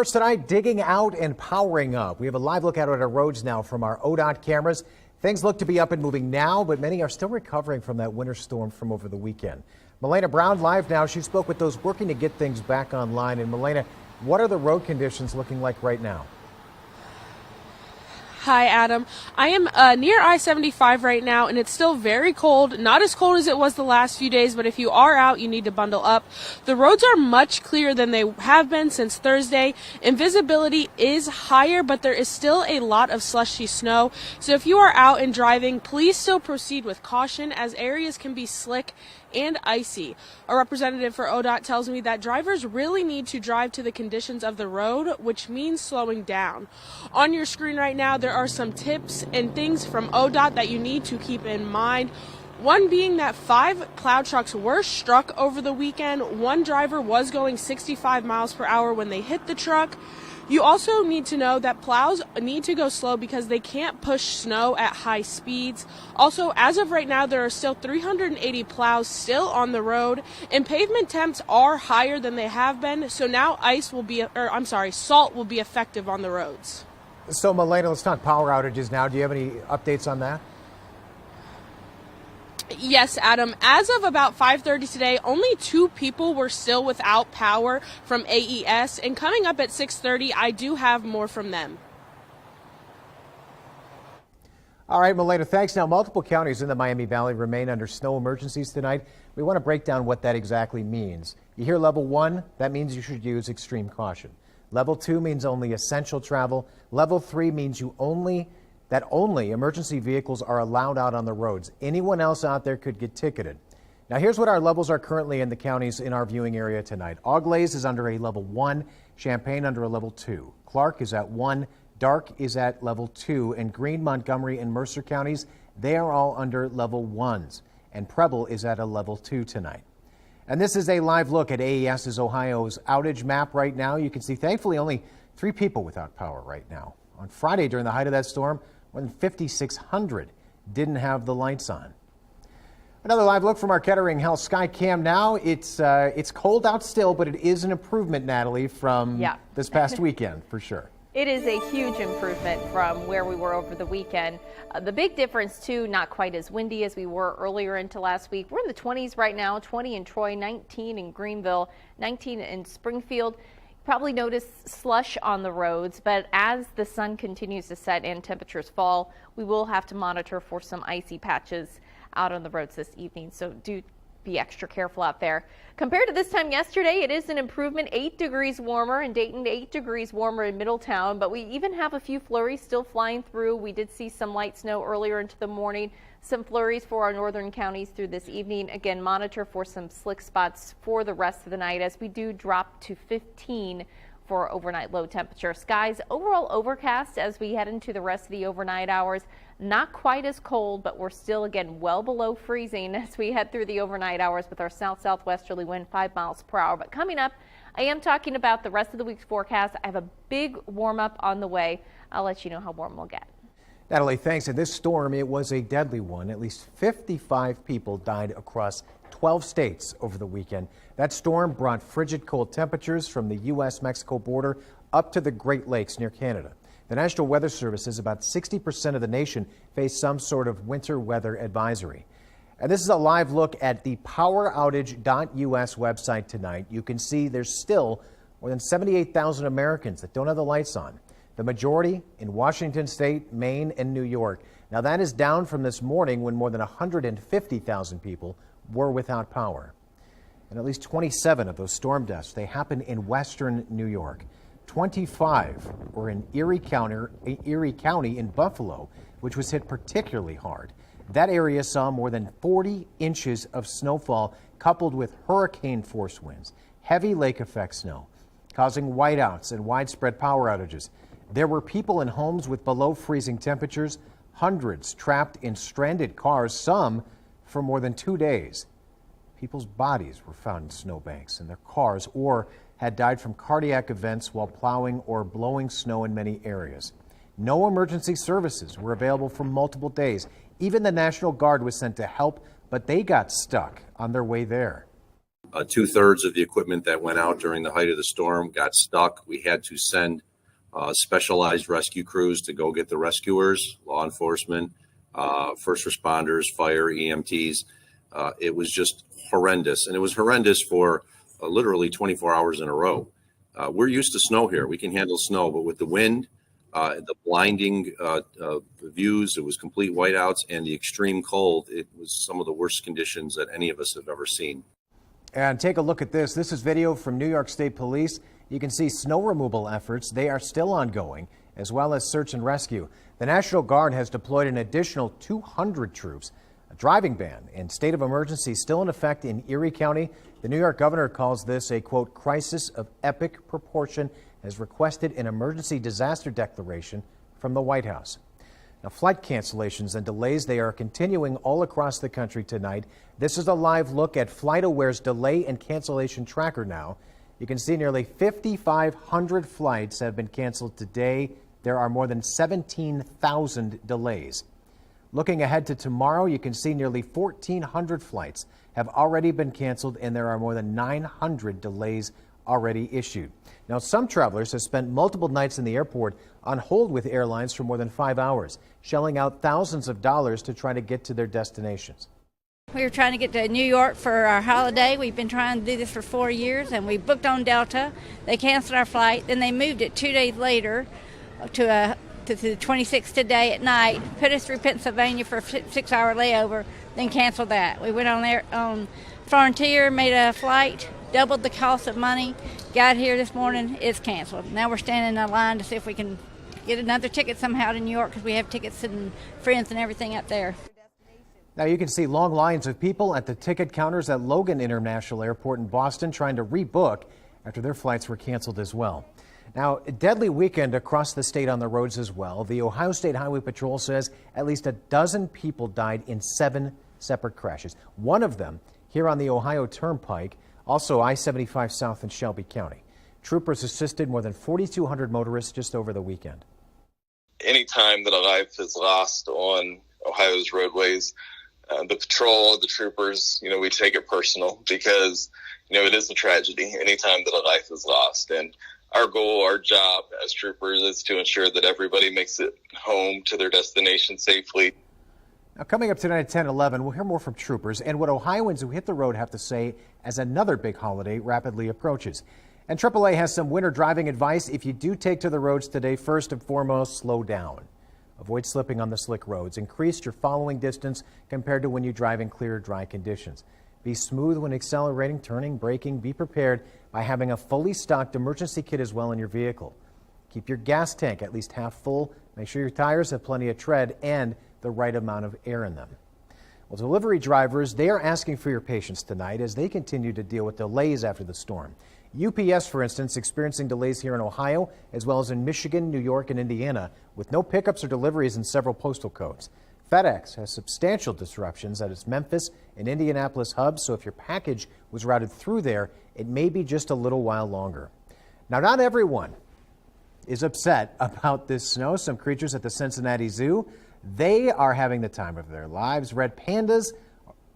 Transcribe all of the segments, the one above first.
First tonight, digging out and powering up. We have a live look out at our roads now from our ODOT cameras. Things look to be up and moving now, but many are still recovering from that winter storm from over the weekend. Melena Brown live now. She spoke with those working to get things back online. And Melena, what are the road conditions looking like right now? Hi, Adam. I am near I-75 right now, and it's still very cold. Not as cold as it was the last few days, but if you are out, you need to bundle up. The roads are much clearer than they have been since Thursday, and visibility is higher, but there is still a lot of slushy snow. So if you are out and driving, please still proceed with caution, as areas can be slick and icy. A representative for ODOT tells me that drivers really need to drive to the conditions of the road, which means slowing down. On your screen right now, there are some tips and things from ODOT that you need to keep in mind. One being that 5 plow trucks were struck over the weekend. One driver was going 65 miles per hour when they hit the truck. You also need to know that plows need to go slow because they can't push snow at high speeds. Also, as of right now, there are still 380 plows still on the road, and pavement temps are higher than they have been. So now salt will be effective on the roads. So, Melena, let's talk power outages now. Do you have any updates on that? Yes, Adam. As of about 5:30 today, only 2 people were still without power from AES. And coming up at 6:30, I do have more from them. All right, Melena, thanks. Now, multiple counties in the Miami Valley remain under snow emergencies tonight. We want to break down what that exactly means. You hear level 1, that means you should use extreme caution. Level 2 means only essential travel. Level 3 means only emergency vehicles are allowed out on the roads. Anyone else out there could get ticketed. Now, here's what our levels are currently in the counties in our viewing area tonight. Auglaize is under a level 1, Champaign under a level 2. Clark is at 1, Darke is at level 2, and Greene, Montgomery, and Mercer counties, they are all under level 1s. And Preble is at a level 2 tonight. And this is a live look at AES's Ohio's outage map right now. You can see, thankfully, only 3 people without power right now. On Friday, during the height of that storm, more than 5,600 didn't have the lights on. Another live look from our Kettering Health Sky Cam now. It's cold out still, but it is an improvement, Natalie, from this past weekend, for sure. It is a huge improvement from where we were over the weekend. The big difference, too, not quite as windy as we were earlier into last week. We're in the 20s right now, 20 in Troy, 19 in Greenville, 19 in Springfield. Probably notice slush on the roads, but as the sun continues to set and temperatures fall, we will have to monitor for some icy patches out on the roads this evening. So do be extra careful out there. Compared to this time yesterday, it is an improvement. 8 degrees warmer in Dayton, 8 degrees warmer in Middletown, but we even have a few flurries still flying through. We did see some light snow earlier into the morning. Some flurries for our northern counties through this evening. Again, monitor for some slick spots for the rest of the night as we do drop to 15 for overnight low temperature. Skies overall overcast as we head into the rest of the overnight hours. Not quite as cold, but we're still, again, well below freezing as we head through the overnight hours with our south-southwesterly wind 5 miles per hour. But coming up, I am talking about the rest of the week's forecast. I have a big warm up on the way. I'll let you know how warm we'll get. Natalie, thanks. And this storm, it was a deadly one. At least 55 people died across 12 states over the weekend. That storm brought frigid cold temperatures from the U.S.-Mexico border up to the Great Lakes near Canada. The National Weather Service says about 60% of the nation face some sort of winter weather advisory. And this is a live look at the poweroutage.us website tonight. You can see there's still more than 78,000 Americans that don't have the lights on. The majority in Washington State, Maine, and New York. Now, that is down from this morning when more than 150,000 people were without power. And at least 27 of those storm deaths, they happened in western New York. 25 were in Erie County in Buffalo, which was hit particularly hard. That area saw more than 40 inches of snowfall coupled with hurricane-force winds, heavy lake effect snow, causing whiteouts and widespread power outages. There were people in homes with below freezing temperatures, hundreds trapped in stranded cars, some for more than 2 days. People's bodies were found in snowbanks in their cars or had died from cardiac events while plowing or blowing snow in many areas. No emergency services were available for multiple days. Even the National Guard was sent to help, but they got stuck on their way there. 2/3 of the equipment that went out during the height of the storm got stuck. We had to send specialized rescue crews to go get the rescuers, law enforcement, first responders, fire, EMTs. It was just horrendous. And it was horrendous for literally 24 hours in a row. We're used to snow here. We can handle snow, but with the wind, the blinding views, it was complete whiteouts, and the extreme cold, it was some of the worst conditions that any of us have ever seen. And take a look at this. This is video from New York State Police. You can see snow removal efforts. They are still ongoing, as well as search and rescue. The National Guard has deployed an additional 200 troops. A driving ban and state of emergency still in effect in Erie County. The New York governor calls this a, quote, crisis of epic proportion, has requested an emergency disaster declaration from the White House. Now, flight cancellations and delays, they are continuing all across the country tonight. This is a live look at FlightAware's delay and cancellation tracker now. You can see nearly 5,500 flights have been canceled today. There are more than 17,000 delays. Looking ahead to tomorrow, you can see nearly 1,400 flights have already been canceled, and there are more than 900 delays already issued. Now, some travelers have spent multiple nights in the airport on hold with airlines for more than 5 hours, shelling out thousands of dollars to try to get to their destinations. We were trying to get to New York for our holiday. We've been trying to do this for 4 years, and we booked on Delta. They canceled our flight. Then they moved it 2 days later to the 26th today at night, put us through Pennsylvania for a 6-hour layover, then canceled that. We went on there on Frontier, made a flight, doubled the cost of money, got here this morning, it's canceled. Now we're standing in a line to see if we can get another ticket somehow to New York, because we have tickets and friends and everything up there. Now you can see long lines of people at the ticket counters at Logan International Airport in Boston trying to rebook after their flights were canceled as well. Now, a deadly weekend across the state on the roads as well. The Ohio State Highway Patrol says at least a dozen people died in 7 separate crashes. One of them here on the Ohio Turnpike, also I-75 South in Shelby County. Troopers assisted more than 4,200 motorists just over the weekend. Anytime that a life is lost on Ohio's roadways, the patrol, the troopers, we take it personal because, it is a tragedy anytime that a life is lost. And our goal, our job as troopers is to ensure that everybody makes it home to their destination safely. Now, coming up tonight at 10:11, we'll hear more from troopers and what Ohioans who hit the road have to say as another big holiday rapidly approaches. And AAA has some winter driving advice. If you do take to the roads today, first and foremost, slow down. Avoid slipping on the slick roads. Increase your following distance compared to when you drive in clear, dry conditions. Be smooth when accelerating, turning, braking. Be prepared by having a fully stocked emergency kit as well in your vehicle. Keep your gas tank at least half full. Make sure your tires have plenty of tread and the right amount of air in them. Well, delivery drivers, they are asking for your patience tonight as they continue to deal with delays after the storm. UPS, for instance, experiencing delays here in Ohio, as well as in Michigan, New York, and Indiana, with no pickups or deliveries in several postal codes. FedEx has substantial disruptions at its Memphis and Indianapolis hubs, so if your package was routed through there, it may be just a little while longer. Now, not everyone is upset about this snow. Some creatures at the Cincinnati Zoo, they are having the time of their lives. Red pandas,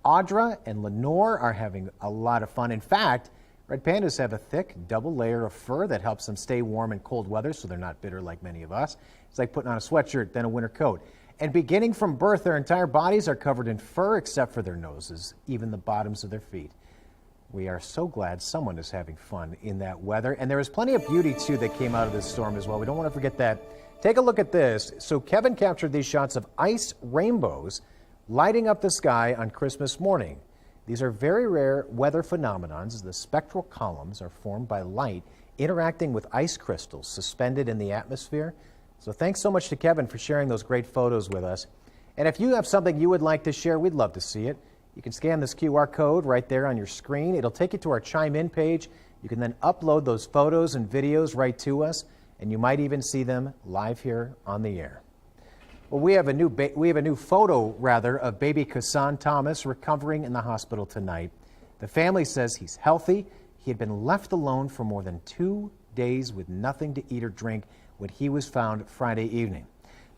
Audra and Lenore, are having a lot of fun. In fact, red pandas have a thick double layer of fur that helps them stay warm in cold weather, so they're not bitter like many of us. It's like putting on a sweatshirt, then a winter coat. And beginning from birth, their entire bodies are covered in fur except for their noses, even the bottoms of their feet. We are so glad someone is having fun in that weather. And there is plenty of beauty, too, that came out of this storm as well. We don't want to forget that. Take a look at this. So Kevin captured these shots of ice rainbows lighting up the sky on Christmas morning. These are very rare weather phenomenons as the spectral columns are formed by light interacting with ice crystals suspended in the atmosphere. So thanks so much to Kevin for sharing those great photos with us. And if you have something you would like to share, we'd love to see it. You can scan this QR code right there on your screen. It'll take you to our Chime In page. You can then upload those photos and videos right to us, and you might even see them live here on the air. Well, we have a new photo of baby Kassan Thomas recovering in the hospital tonight. The family says he's healthy. He had been left alone for more than 2 days with nothing to eat or drink when he was found Friday evening.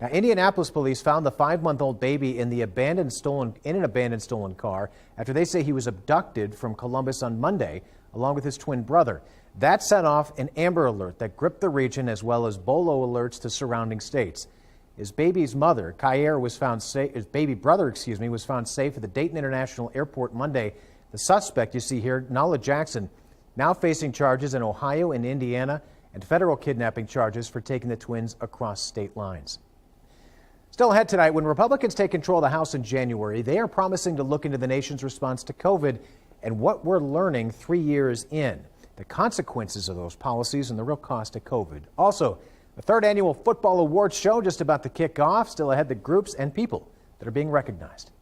Now, Indianapolis police found the 5-month-old baby in an abandoned stolen car after they say he was abducted from Columbus on Monday, along with his twin brother. That set off an Amber Alert that gripped the region, as well as BOLO alerts to surrounding states. His baby's mother, Kyer, was found safe. His baby brother, was found safe at the Dayton International Airport Monday. The suspect, you see here, Nala Jackson, now facing charges in Ohio and Indiana and federal kidnapping charges for taking the twins across state lines. Still ahead tonight, when Republicans take control of the House in January, they are promising to look into the nation's response to COVID and what we're learning 3 years in, the consequences of those policies and the real cost of COVID. Also, the 3rd annual Football Awards show just about to kick off. Still ahead, the groups and people that are being recognized.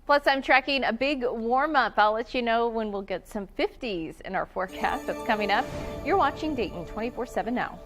Plus, I'm tracking a big warm-up. I'll let you know when we'll get some 50s in our forecast. That's coming up. You're watching Dayton 24/7 now.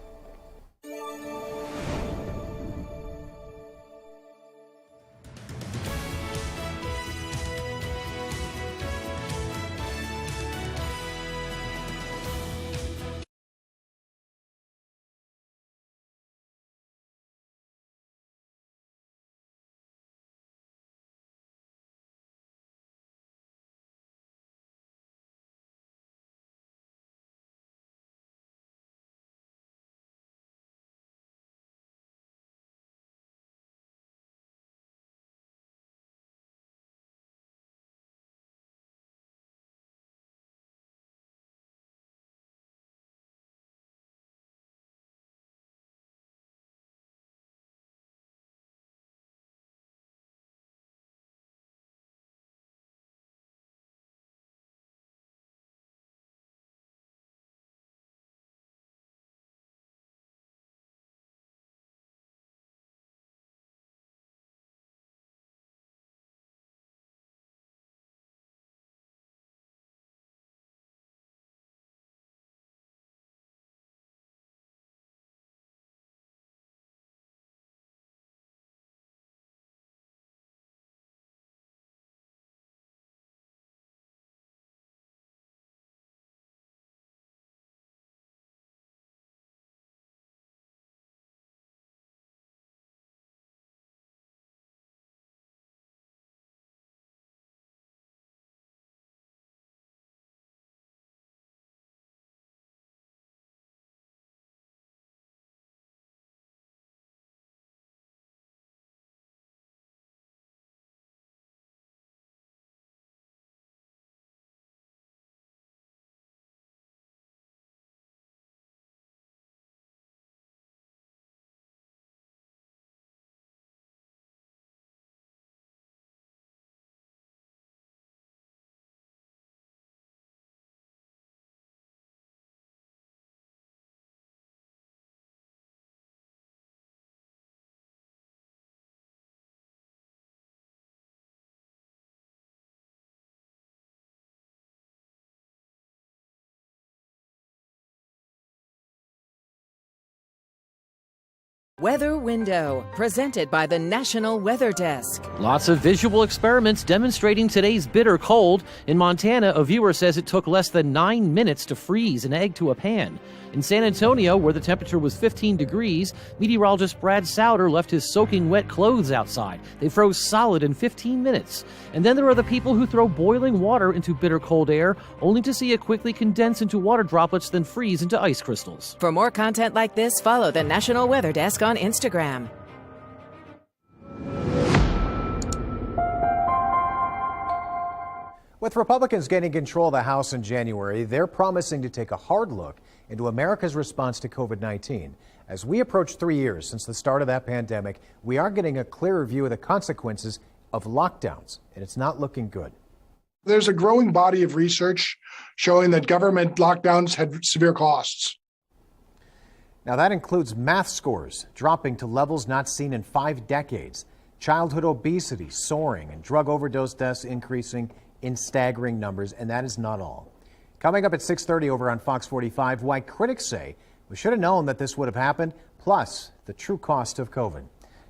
Weather Window, presented by the National Weather Desk. Lots of visual experiments demonstrating today's bitter cold. In Montana, a viewer says it took less than 9 minutes to freeze an egg to a pan. In San Antonio, where the temperature was 15 degrees, meteorologist Brad Souter left his soaking wet clothes outside. They froze solid in 15 minutes. And then there are the people who throw boiling water into bitter cold air, only to see it quickly condense into water droplets, then freeze into ice crystals. For more content like this, follow the National Weather Desk on Instagram. With Republicans gaining control of the House in January, they're promising to take a hard look into America's response to COVID-19. As we approach 3 years since the start of that pandemic, we are getting a clearer view of the consequences of lockdowns, and it's not looking good. There's a growing body of research showing that government lockdowns had severe costs. Now, that includes math scores dropping to levels not seen in 5 decades, childhood obesity soaring, and drug overdose deaths increasing in staggering numbers, and that is not all. Coming up at 6:30 over on Fox 45, why critics say we should have known that this would have happened, plus the true cost of COVID.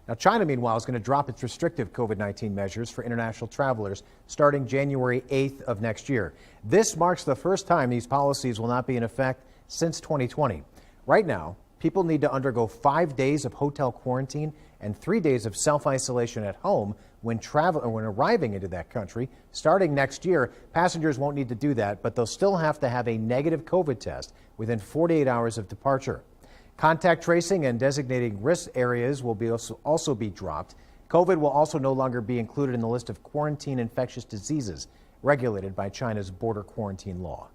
Now, China, meanwhile, is going to drop its restrictive COVID-19 measures for international travelers starting January 8th of next year. This marks the first time these policies will not be in effect since 2020. Right now, People need to undergo 5 days of hotel quarantine and 3 days of self-isolation at home when arriving into that country. Starting next year, passengers won't need to do that, but they'll still have to have a negative COVID test within 48 hours of departure. Contact tracing and designating risk areas will also be dropped. COVID will also no longer be included in the list of quarantine infectious diseases regulated by China's border quarantine law.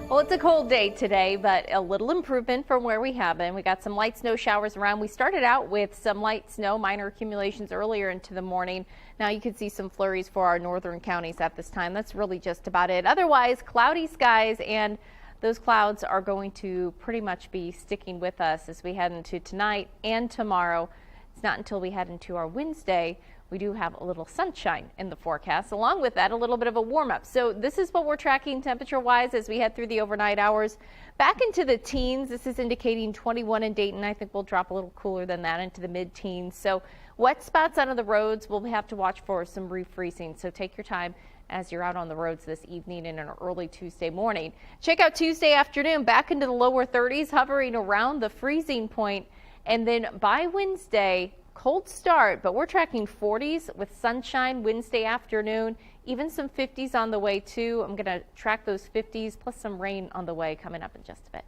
Well, it's a cold day today, but a little improvement from where we have been. We got some light snow showers around. We started out with some light snow, minor accumulations earlier into the morning. Now you can see some flurries for our northern counties at this time. That's really just about it. Otherwise, cloudy skies, and those clouds are going to pretty much be sticking with us as we head into tonight and tomorrow. It's not until we head into our Wednesday we do have a little sunshine in the forecast. Along with that, a little bit of a warm up. So this is what we're tracking temperature wise as we head through the overnight hours. Back into the teens. This is indicating 21 in Dayton. I think we'll drop a little cooler than that into the mid-teens. So wet spots on the roads. We'll have to watch for some refreezing. So take your time as you're out on the roads this evening and an early Tuesday morning. Check out Tuesday afternoon, back into the lower 30s, hovering around the freezing point. And then by Wednesday, cold start, but we're tracking 40s with sunshine Wednesday afternoon, even some 50s on the way too. I'm going to track those 50s plus some rain on the way coming up in just a bit.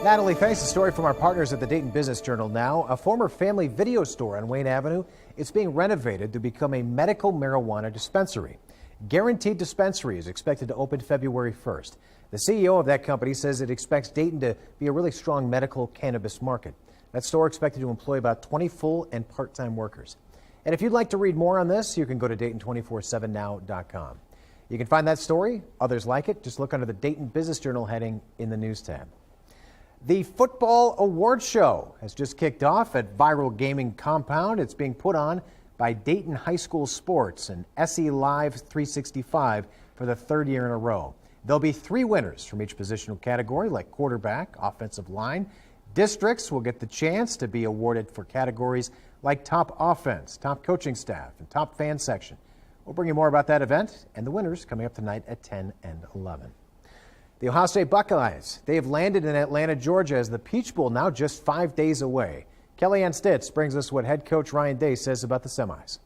Natalie, thanks. A story from our partners at the Dayton Business Journal now. A former family video store on Wayne Avenue is being renovated to become a medical marijuana dispensary. Guaranteed Dispensary is expected to open February 1st. The CEO of that company says it expects Dayton to be a really strong medical cannabis market. That store expected to employ about 20 full and part-time workers. And if you'd like to read more on this, you can go to Dayton247now.com. You can find that story, others like it. Just look under the Dayton Business Journal heading in the News tab. The Football Award Show has just kicked off at Viral Gaming Compound. It's being put on by Dayton High School Sports and SE Live 365 for the third year in a row. There'll be 3 winners from each positional category, like quarterback, offensive line. Districts will get the chance to be awarded for categories like top offense, top coaching staff, and top fan section. We'll bring you more about that event and the winners coming up tonight at 10 and 11. The Ohio State Buckeyes, they have landed in Atlanta, Georgia as the Peach Bowl now just 5 days away. Kellyanne Stitz brings us what head coach Ryan Day says about the semis.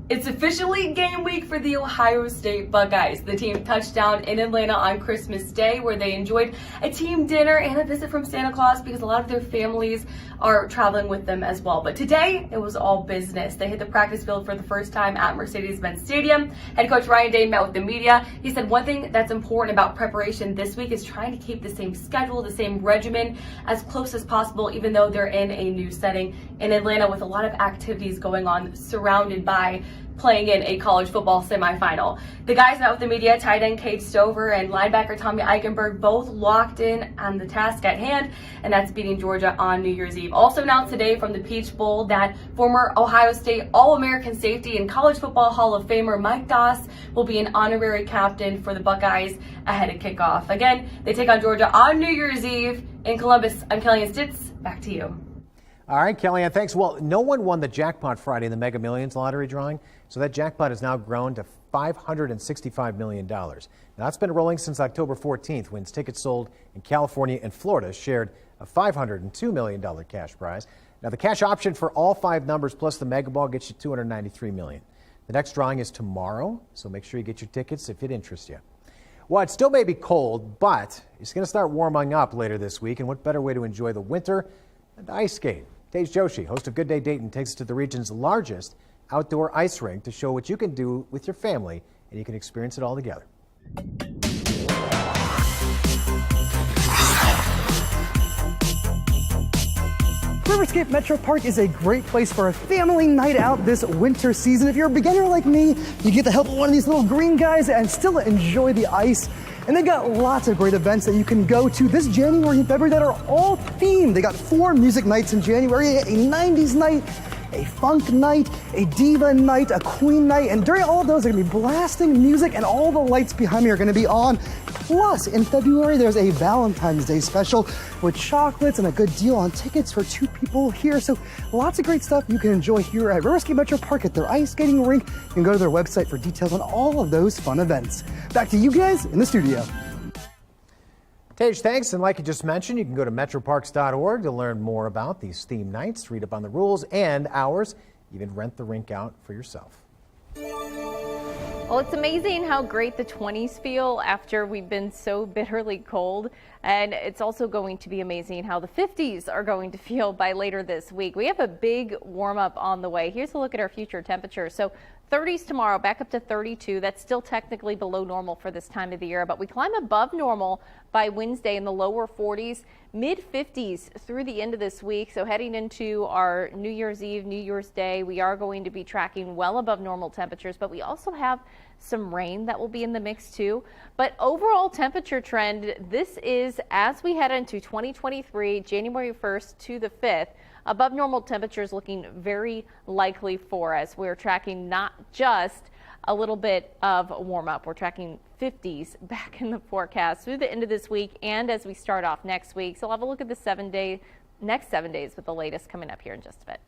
It's officially game week for the Ohio State Buckeyes. The team touched down in Atlanta on Christmas Day, where they enjoyed a team dinner and a visit from Santa Claus because a lot of their families are traveling with them as well. But today, it was all business. They hit the practice field for the first time at Mercedes-Benz Stadium. Head coach Ryan Day met with the media. He said one thing that's important about preparation this week is trying to keep the same schedule, the same regimen as close as possible, even though they're in a new setting in Atlanta with a lot of activities going on, surrounded by playing in a college football semifinal. The guys met with the media, tight end Cade Stover and linebacker Tommy Eichenberg, both locked in on the task at hand, and that's beating Georgia on New Year's Eve. Also announced today from the Peach Bowl that former Ohio State All-American safety and College Football Hall of Famer Mike Doss will be an honorary captain for the Buckeyes ahead of kickoff. Again, they take on Georgia on New Year's Eve in Columbus. I'm Kellyanne Stitz. Back to you. All right, Kellyanne, thanks. Well, no one won the jackpot Friday in the Mega Millions lottery drawing, so that jackpot has now grown to $565 million. Now, that's been rolling since October 14th, when tickets sold in California and Florida shared a $502 million cash prize. Now, the cash option for all 5 numbers plus the Mega Ball gets you $293 million. The next drawing is tomorrow, so make sure you get your tickets if it interests you. Well, it still may be cold, but it's going to start warming up later this week, and what better way to enjoy the winter than to ice skate? Tej Joshi, host of Good Day Dayton, takes us to the region's largest outdoor ice rink to show what you can do with your family, and you can experience it all together. Riverscape Metro Park is a great place for a family night out this winter season. If you're a beginner like me, you get the help of one of these little green guys and still enjoy the ice. And they've got lots of great events that you can go to this January and February that are all themed. They got 4 music nights in January, a 90s night, a funk night, a diva night, a queen night, and during all of those, they're gonna be blasting music and all the lights behind me are gonna be on. Plus, in February, there's a Valentine's Day special with chocolates and a good deal on tickets for 2 people here. So lots of great stuff you can enjoy here at Riverscape Metro Park at their ice skating rink. You can go to their website for details on all of those fun events. Back to you guys in the studio. Tage, thanks. And like you just mentioned, you can go to metroparks.org to learn more about these theme nights, read up on the rules and hours, even rent the rink out for yourself. Well, it's amazing how great the 20s feel after we've been so bitterly cold. And it's also going to be amazing how the 50s are going to feel by later this week. We have a big warm up on the way. Here's a look at our future temperatures. So 30s tomorrow, back up to 32. That's still technically below normal for this time of the year, but we climb above normal by Wednesday in the lower 40s, mid 50s through the end of this week. So heading into our New Year's Eve, New Year's Day, we are going to be tracking well above normal temperatures, but we also have some rain that will be in the mix too. But overall temperature trend, this is as we head into 2023, January 1st to the 5th. Above normal temperatures looking very likely for us. We're tracking not just a little bit of warm up. We're tracking 50s back in the forecast through the end of this week and as we start off next week. So we'll have a look at the next 7 days with the latest coming up here in just a bit.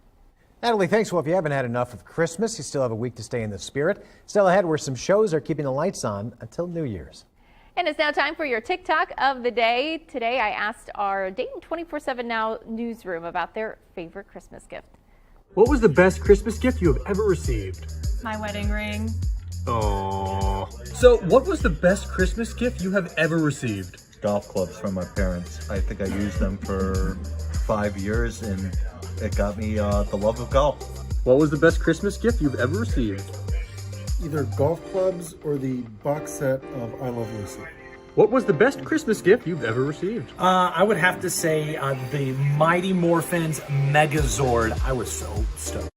Natalie, thanks. Well, if you haven't had enough of Christmas, you still have a week to stay in the spirit. Still ahead, where some shows are keeping the lights on until New Year's. And it's now time for your TikTok of the day. Today, I asked our Dayton 24/7 Now newsroom about their favorite Christmas gift. What was the best Christmas gift you have ever received? My wedding ring. Oh. So, what was the best Christmas gift you have ever received? Golf clubs from my parents. I think I used them for 5 years and it got me the love of golf. What was the best Christmas gift you've ever received? Either golf clubs or the box set of I Love Lucy. What was the best Christmas gift you've ever received? I would have to say the Mighty Morphin's Megazord. I was so stoked.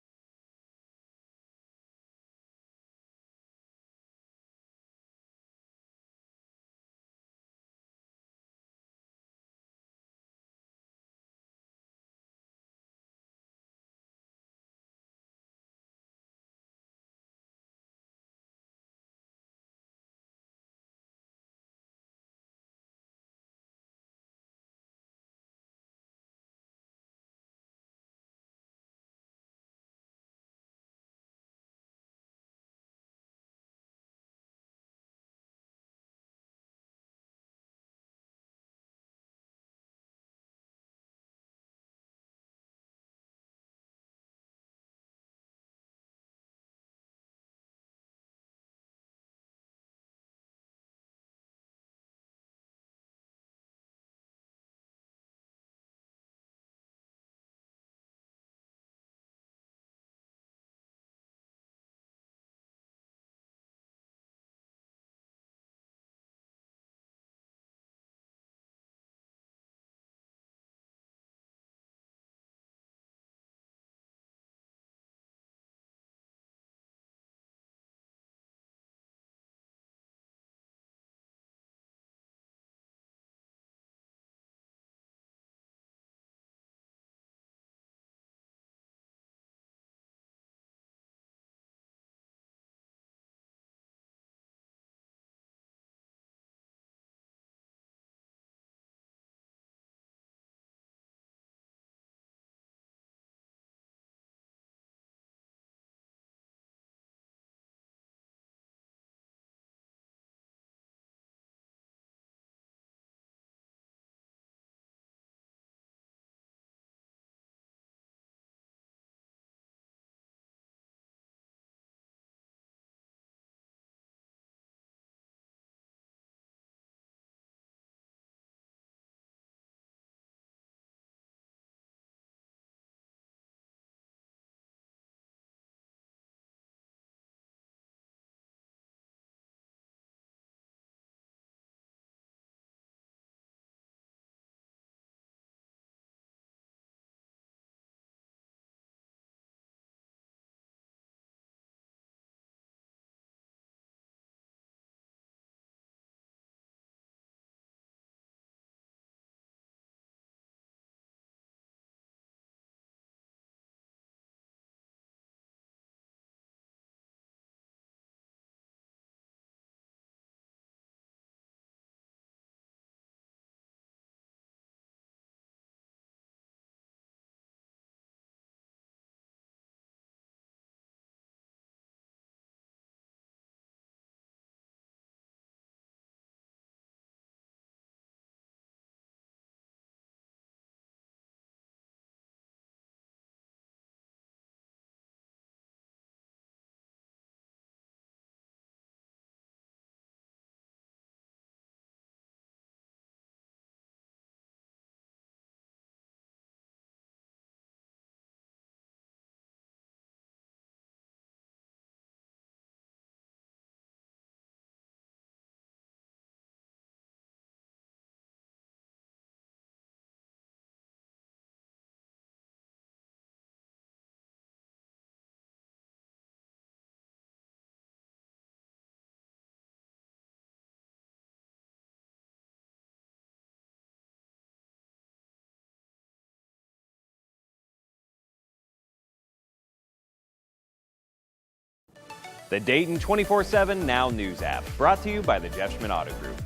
the Dayton 24/7 Now News app, brought to you by the Jeff Schmidt Auto Group.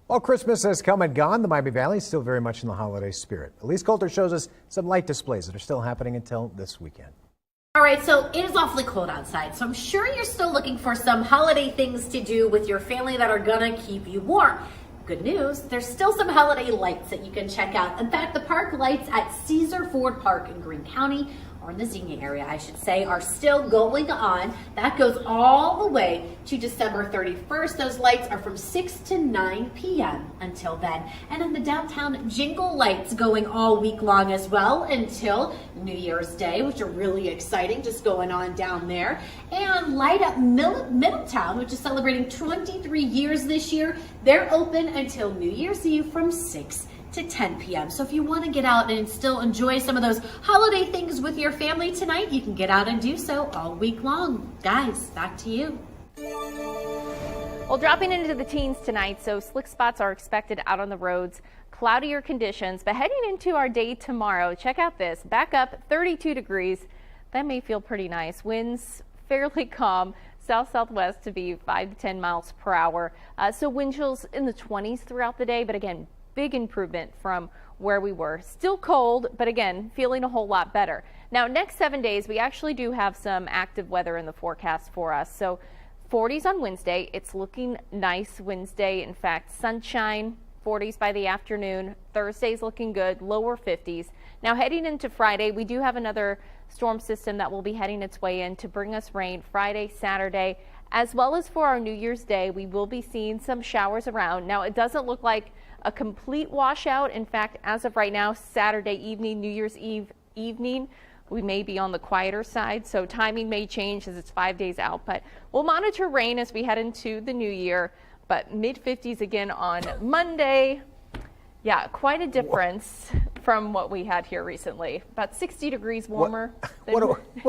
While Christmas has come and gone, the Miami Valley is still very much in the holiday spirit. Elise Coulter shows us some light displays that are still happening until this weekend. All right, so it is awfully cold outside, so I'm sure you're still looking for some holiday things to do with your family that are gonna keep you warm. Good news, there's still some holiday lights that you can check out. In fact, the park lights at Caesar Ford Park in Greene County, or in the Xenia area, I should say, are still going on. That goes all the way to December 31st. Those lights are from 6 to 9 p.m. until then. And in the downtown, jingle lights going all week long as well until New Year's Day, which are really exciting, just going on down there. And Light Up Middletown, which is celebrating 23 years this year. They're open until New Year's Eve from 6 to 10 p.m. So if you want to get out and still enjoy some of those holiday things with your family tonight, you can get out and do so all week long. Guys, back to you. Well, dropping into the teens tonight, so slick spots are expected out on the roads, cloudier conditions, but heading into our day tomorrow, check out this, back up 32 degrees. That may feel pretty nice. Winds fairly calm, south-southwest to be 5 to 10 miles per hour. So wind chills in the 20s throughout the day, but again, big improvement from where we were. Still cold, but again, feeling a whole lot better. Now, next 7 days, we actually do have some active weather in the forecast for us. So 40s on Wednesday. It's looking nice Wednesday. In fact, sunshine, 40s by the afternoon. Thursday's looking good, lower 50s. Now, heading into Friday, we do have another storm system that will be heading its way in to bring us rain Friday, Saturday, as well as for our New Year's Day. We will be seeing some showers around. Now, it doesn't look like a complete washout. In fact, as of right now, Saturday evening, New Year's Eve evening, we may be on the quieter side, so timing may change as it's 5 days out, but we'll monitor rain as we head into the new year. But mid-50s again on Monday. Yeah, quite a difference from what we had here recently. About 60 degrees warmer. What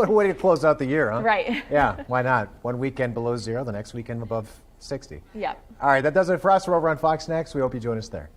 a way to close out the year, huh? Right. Yeah, why not? One weekend below zero, the next weekend above 60. Yeah. All right, that does it for us. We're over on Fox next. We hope you join us there.